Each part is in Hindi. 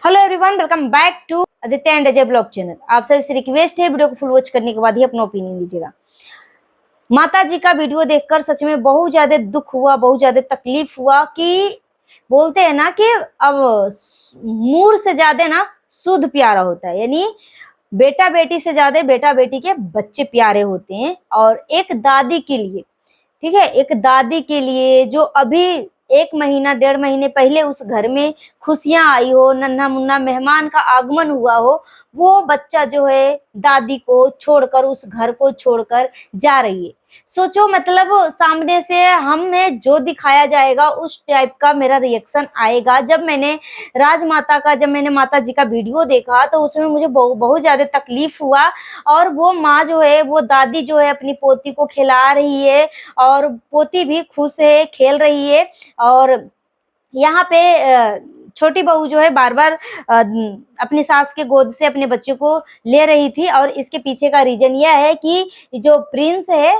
Hello everyone, welcome back to Aditya and Ajay blog channel. आप सभी से रिक्वेस्ट है वीडियो को फुल वॉच करने के बाद ही अपना ओपिनियन दीजिएगा। माता जी का वीडियो देखकर सच में बहुत ज्यादा दुख हुआ, बहुत ज्यादा तकलीफ हुआ कि बोलते हैं ना कि अब मूर से ज्यादा ना शुद्ध प्यारा होता है। यानी बेटा बेटी से ज्यादा बेटा बेटी के बच्चे प्यारे होते हैं। और एक दादी के लिए, ठीक है, एक दादी के लिए जो अभी 1 महीना 1.5 महीने पहले उस घर में खुशियां आई हो, नन्हा मुन्ना मेहमान का आगमन हुआ हो, वो बच्चा जो है दादी को छोड़कर, उस घर को छोड़कर जा रही है। सोचो, मतलब सामने से हमें जो दिखाया जाएगा उस टाइप का मेरा रिएक्शन आएगा। जब मैंने माता जी का वीडियो देखा तो उसमें मुझे बहुत ज्यादा तकलीफ हुआ। और वो माँ जो है, वो दादी जो है अपनी पोती को खिला रही है और पोती भी खुश है, खेल रही है। और यहाँ पे छोटी बहू जो है बार बार अपनी सास के गोद से अपने बच्चे को ले रही थी। और इसके पीछे का रीजन यह है कि जो प्रिंस है,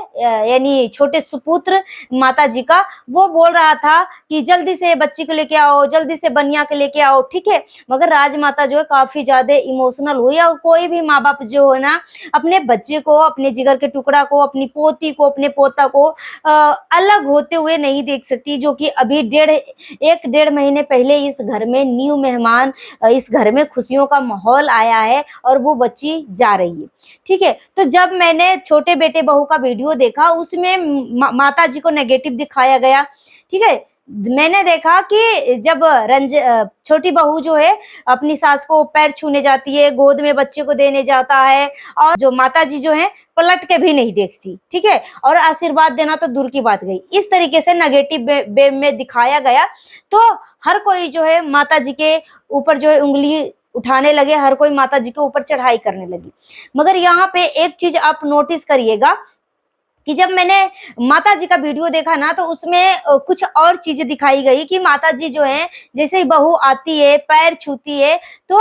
यानी छोटे सुपुत्र माता जी का, वो बोल रहा था कि जल्दी से बच्ची को लेके आओ, जल्दी से बनिया के लेके आओ, ठीक है। मगर राजमाता जो है काफी ज्यादा इमोशनल हुई। और कोई भी माँ बाप जो है ना, अपने बच्चे को, अपने जिगर के टुकड़ा को, अपनी पोती को, अपने पोता को अलग होते हुए नहीं देख सकती। जो कि अभी 1.5 महीने पहले इस घर में न्यू मेहमान, इस घर में खुशियों का माहौल आया है और वो बच्ची जा रही है, ठीक है। तो जब मैंने छोटे बेटे बहू का वीडियो देखा, उसमें माता जी को नेगेटिव दिखाया गया, ठीक है। मैंने देखा कि जब छोटी बहू जो है अपनी सास को पैर छूने जाती है, गोद में बच्चे को देने जाता है, और जो माता जी जो है पलट के भी नहीं देखती, ठीक है। और आशीर्वाद देना तो दूर की बात गई, इस तरीके से नेगेटिव वे में दिखाया गया। तो हर कोई जो है माता जी के ऊपर जो है उंगली उठाने लगे, हर कोई माता जी के ऊपर चढ़ाई करने लगी। मगर यहाँ पे एक चीज आप नोटिस करिएगा कि जब मैंने माता जी का वीडियो देखा ना, तो उसमें कुछ और चीजें दिखाई गई कि माता जी जो है, जैसे ही बहू आती है, पैर छूती है, तो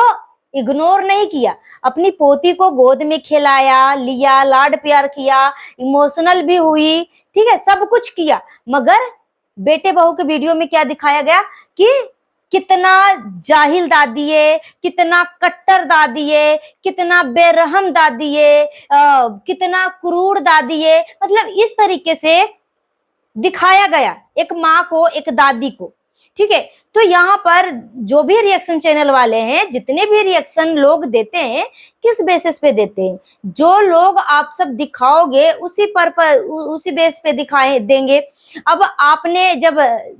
इग्नोर नहीं किया, अपनी पोती को गोद में खिलाया, लिया, लाड प्यार किया, इमोशनल भी हुई, ठीक है, सब कुछ किया। मगर बेटे बहू के वीडियो में क्या दिखाया गया कि कितना जाहिल दादी है, कितना कट्टर दादी है, कितना बेरहम दादी है, कितना क्रूर दादी है। मतलब इस तरीके से दिखाया गया एक माँ को, एक दादी को, ठीक है। तो यहाँ पर जो भी रिएक्शन चैनल वाले हैं, जितने भी रिएक्शन लोग देते हैं, किस बेसिस पे देते हैं? जो लोग आप सब दिखाओगे उसी बेस पे दिखाए देंगे। अब आपने जब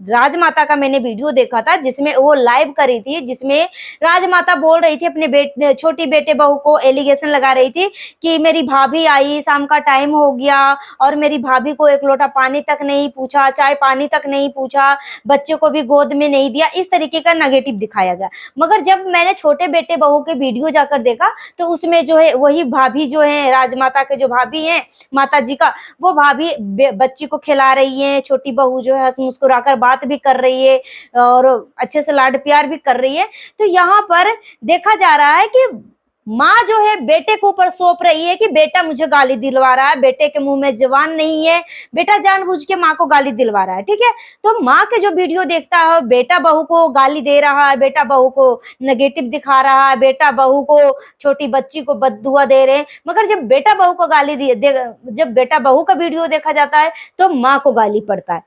राजमाता का मैंने वीडियो देखा था, जिसमें वो लाइव करी थी, जिसमें राजमाता बोल रही थी, अपने छोटी बेटे बहू को एलिगेशन लगा रही थी कि मेरी भाभी आई, शाम का टाइम हो गया और मेरी भाभी को एक लोटा पानी तक नहीं पूछा, चाय पानी तक नहीं पूछा, बच्चे को भी गोद में नहीं दिया। इस तरीके का नेगेटिव दिखाया गया। मगर जब मैंने छोटे बेटे बहू के वीडियो जाकर देखा, तो उसमें जो है वही भाभी जो है, राजमाता के जो भाभी हैं माता जी का, वो भाभी बच्ची को खिला रही है, छोटी बहू जो है हंस मुस्कुराकर बात भी कर रही है और अच्छे से लाड प्यार भी कर रही है। तो यहाँ पर देखा जा रहा है कि माँ जो है बेटे के ऊपर सौंप रही है कि बेटा मुझे गाली दिलवा रहा है, बेटे के मुंह में जबान नहीं है, बेटा जानबूझ के माँ को गाली दिलवा रहा है, ठीक है। तो माँ के जो वीडियो देखता है, बेटा बहू को गाली दे रहा है, बेटा बहू को नेगेटिव दिखा रहा है, बेटा बहू को, छोटी बच्ची को बद्दुआ दे रहे हैं। मगर जब बेटा बहू को जब बेटा बहू का वीडियो देखा जाता है, तो माँ को गाली पड़ता है,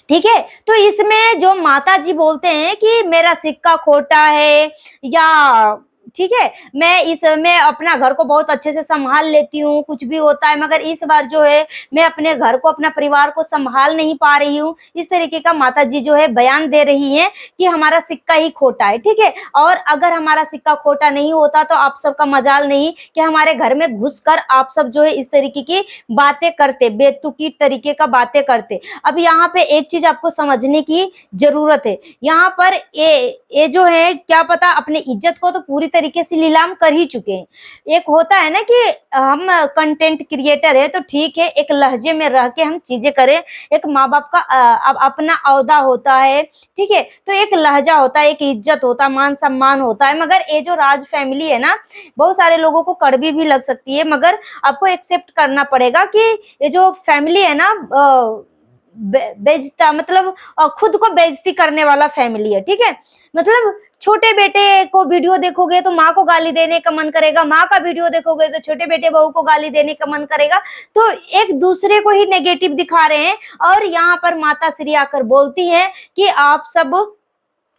ठीक है। तो इसमें जो माता जी बोलते हैं कि मेरा सिक्का खोटा है, या ठीक है, मैं अपना घर को बहुत अच्छे से संभाल लेती हूँ, कुछ भी होता है, मगर इस बार जो है मैं अपने घर को, अपना परिवार को संभाल नहीं पा रही हूँ। इस तरीके का माता जी जो है बयान दे रही हैं कि हमारा सिक्का ही खोटा है, ठीक है। और अगर हमारा सिक्का खोटा नहीं होता तो आप सबका मजाल नहीं कि हमारे घर में घुसकर आप सब जो है इस तरीके की बातें करते, बेतुकी तरीके का बातें करते। अब यहाँ पे एक चीज आपको समझने की जरूरत है। यहाँ पर ये जो है, क्या पता अपने इज्जत को तो पूरी तरीके से नीलाम कर ही चुके हैं। एक होता है ना कि हम कंटेंट क्रिएटर है तो ठीक है, एक लहजे में रह के हम चीजें करें, एक माँ बाप का अपना औहदा होता है, ठीक है। तो एक लहजा होता है, एक इज्जत होता है, मान सम्मान होता है। मगर ये जो राज फैमिली है ना, बहुत सारे लोगों को कड़वी भी लग सकती है, मगर आपको एक्सेप्ट करना पड़ेगा कि ये जो फैमिली है ना, बेइज्जता मतलब खुद को बेइज्जती करने वाला फैमिली है, ठीक है। मतलब छोटे बेटे को वीडियो देखोगे तो माँ को गाली देने का मन करेगा, माँ का वीडियो देखोगे तो छोटे बेटे बहू को गाली देने का मन करेगा। तो एक दूसरे को ही नेगेटिव दिखा रहे हैं। और यहाँ पर माता श्री आकर बोलती है कि आप सब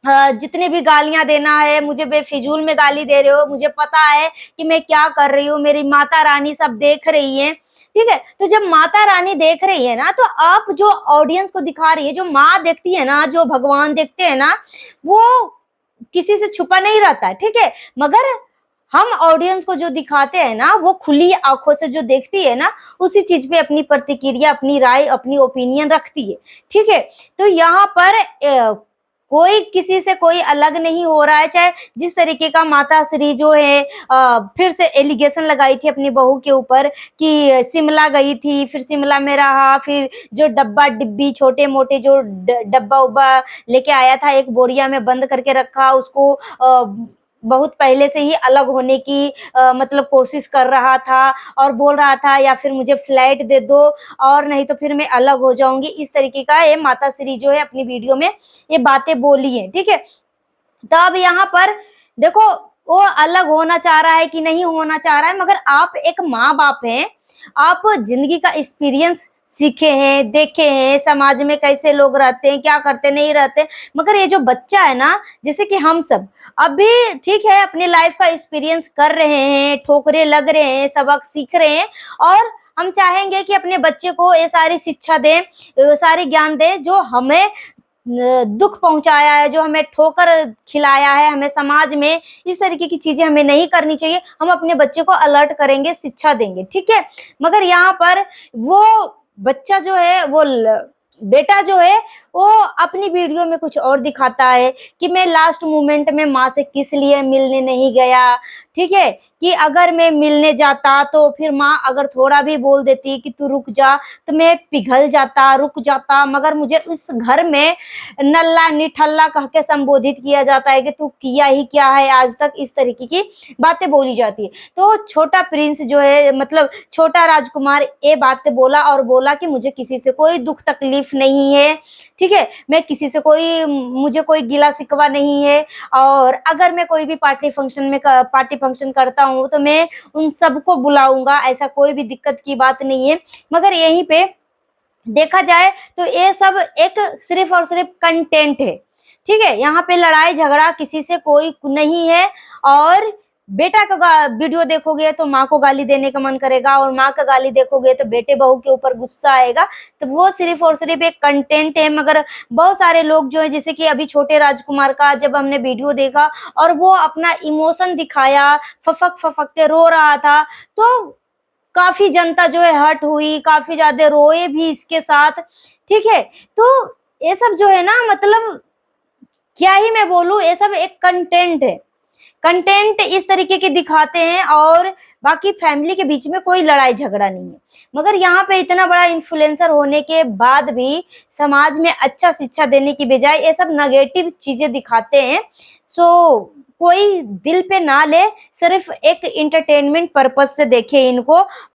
जितने भी गालियां देना है, मुझे बेफिजूल में गाली दे रहे हो, मुझे पता है कि मैं क्या कर रही हूँ, मेरी माता रानी सब देख रही है, ठीक है। तो जब माता रानी देख रही है ना, तो आप जो ऑडियंस को दिखा रही है, जो माँ देखती है ना, जो भगवान देखते हैं ना, वो किसी से छुपा नहीं रहता है, ठीक है। मगर हम ऑडियंस को जो दिखाते हैं ना, वो खुली आंखों से जो देखती है ना, उसी चीज पे अपनी प्रतिक्रिया, अपनी राय, अपनी ओपिनियन रखती है, ठीक है। तो यहाँ पर कोई किसी से कोई अलग नहीं हो रहा है। चाहे जिस तरीके का माता श्री जो है फिर से एलिगेशन लगाई थी अपनी बहू के ऊपर कि शिमला गई थी, फिर शिमला में रहा, फिर जो डब्बा डिब्बी छोटे मोटे जो डब्बा उब्बा लेके आया था, एक बोरिया में बंद करके रखा, उसको बहुत पहले से ही अलग होने की मतलब कोशिश कर रहा था और बोल रहा था या फिर मुझे फ्लैट दे दो और नहीं तो फिर मैं अलग हो जाऊंगी। इस तरीके का ये माता श्री जो है अपनी वीडियो में ये बातें बोली है, ठीक है। तो अब यहाँ पर देखो, वो अलग होना चाह रहा है कि नहीं होना चाह रहा है, मगर आप एक माँ बाप हैं, आप जिंदगी का एक्सपीरियंस सीखे हैं, देखे हैं, समाज में कैसे लोग रहते हैं, क्या करते नहीं रहते। मगर ये जो बच्चा है ना, जैसे कि हम सब अभी ठीक है अपनी लाइफ का एक्सपीरियंस कर रहे हैं, ठोकरे लग रहे हैं, सबक सीख रहे हैं, और हम चाहेंगे कि अपने बच्चे को ये सारी शिक्षा दें, सारी ज्ञान दें जो हमें दुख पहुंचाया है, जो हमें ठोकर खिलाया है, हमें समाज में इस तरीके की चीजें हमें नहीं करनी चाहिए। हम अपने बच्चे को अलर्ट करेंगे, शिक्षा देंगे, ठीक है। मगर यहाँ पर वो बच्चा जो है, वो बेटा जो है, वो अपनी वीडियो में कुछ और दिखाता है कि मैं लास्ट मोमेंट में माँ से किस लिए मिलने नहीं गया, ठीक है। कि अगर मैं मिलने जाता तो फिर माँ अगर थोड़ा भी बोल देती कि तू रुक जा, तो मैं पिघल जाता, रुक जाता। मगर मुझे इस घर में नल्ला निठल्ला कह के संबोधित किया जाता है कि तू किया ही क्या है आज तक, इस तरीके की बातें बोली जाती है। तो छोटा प्रिंस जो है, मतलब छोटा राजकुमार, ये बातें बोला और बोला कि मुझे किसी से कोई दुख तकलीफ नहीं है, ठीक है। मैं किसी से मुझे कोई गिला शिकवा नहीं है, और अगर मैं कोई भी पार्टी फंक्शन करता हूँ तो मैं उन सबको बुलाऊंगा, ऐसा कोई भी दिक्कत की बात नहीं है। मगर यहीं पे देखा जाए तो ये सब एक सिर्फ और सिर्फ कंटेंट है, ठीक है। यहाँ पे लड़ाई झगड़ा किसी से कोई नहीं है। और बेटा का वीडियो देखोगे तो माँ को गाली देने का मन करेगा, और माँ का गाली देखोगे तो बेटे बहू के ऊपर गुस्सा आएगा। तो वो सिर्फ और सिर्फ एक कंटेंट है। मगर बहुत सारे लोग जो है, जैसे कि अभी छोटे राजकुमार का जब हमने वीडियो देखा और वो अपना इमोशन दिखाया, फफक फफक के रो रहा था, तो काफी जनता जो है हर्ट हुई, काफी ज्यादा रोए भी इसके साथ, ठीक है। तो ये सब जो है ना, मतलब क्या ही मैं बोलूं, ये सब एक कंटेंट है। कंटेंट इस तरीके के दिखाते हैं, और बाकी फैमिली के बीच में कोई लड़ाई झगड़ा नहीं है। मगर यहाँ पे इतना बड़ा इन्फ्लुएंसर होने के बाद भी समाज में अच्छा शिक्षा देने की बजाय ये सब नेगेटिव चीजें दिखाते हैं। सो कोई दिल पे ना ले, सिर्फ एक एंटरटेनमेंट पर्पस से देखे इनको।